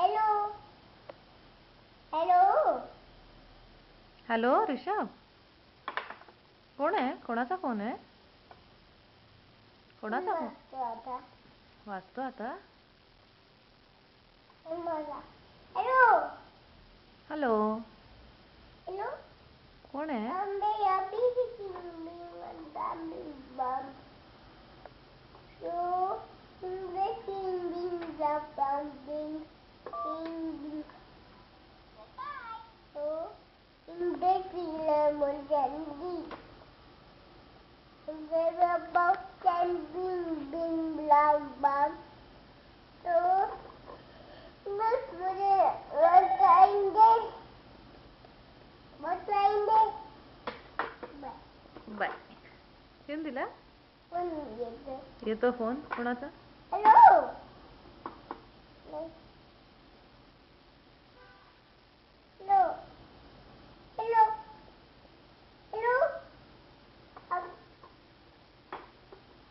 Hello hello hello Rishabh, कोण आहे? कोणाचा फोन आहे? कोणाचा फोन वाजतो आता? हेलो हॅलो, हेलो कोण आहे? बाय. कोण दिला? येतो फोन कोणाचा? हेलो हेलो हेलो हेलो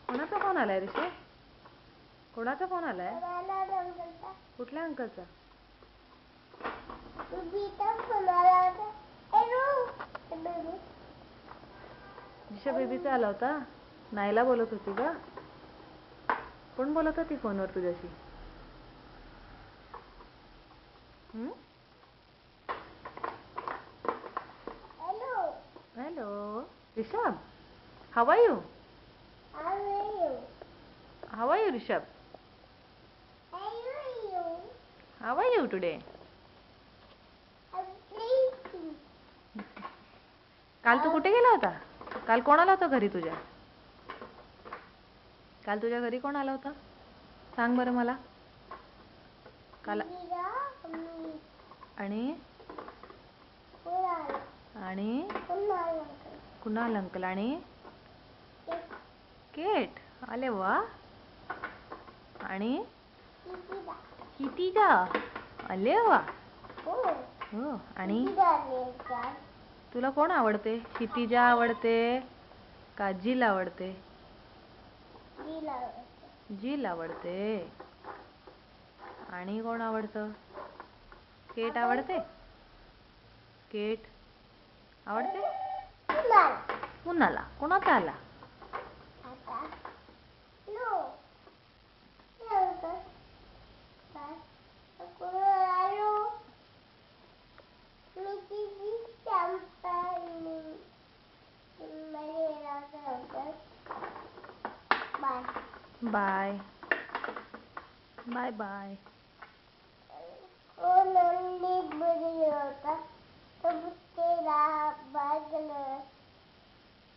कोणाचा फोन आलाय ऋषभ? कोणाचा फोन आलाय? कुठल्या अंकलचा? ऋषभ बेबीचा आला होता. नायला बोलत होती का? कोण बोलत होती फोनवर तुझ्याशी? Hello Rishabh, how are you? How are you Rishabh? How are you today? काल तू कुठे गेला होता? काल कोण आला होता घरी तुझ्या? काल तुझ्या घरी कोण आला होता? सांग बरं मला. काल आणि आणि कुणाल अंकल आणि केट आले वा. आणि कितीदा आले वा. हो. आणि तुला कोण आवडते? क्षितिजा आवडते का जिल आवडते? जिल आवडते. आणि कोण आवडतं? केट आवडते? केट आवडते? कुणाला? कोणाचा आला? Bye bye bye.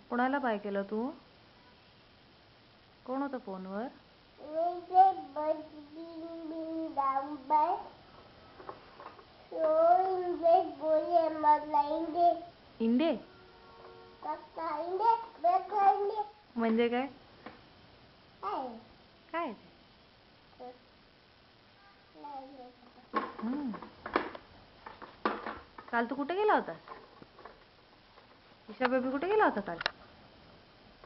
कोणाला बाय केलं तू? कोण होतं फोनवर? इंडे म्हणजे काय? काय? काल तू कुठे गेला होता? ईशा बेबी कुठे गेला होता काल?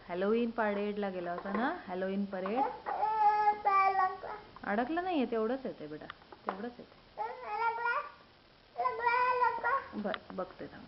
हॅलोवीन परेडला गेला होता ना? Halloween parade. अडकलं नाहीये, तेवढंच येते बेटा, तेवढंच येते. बरं बघते थांब.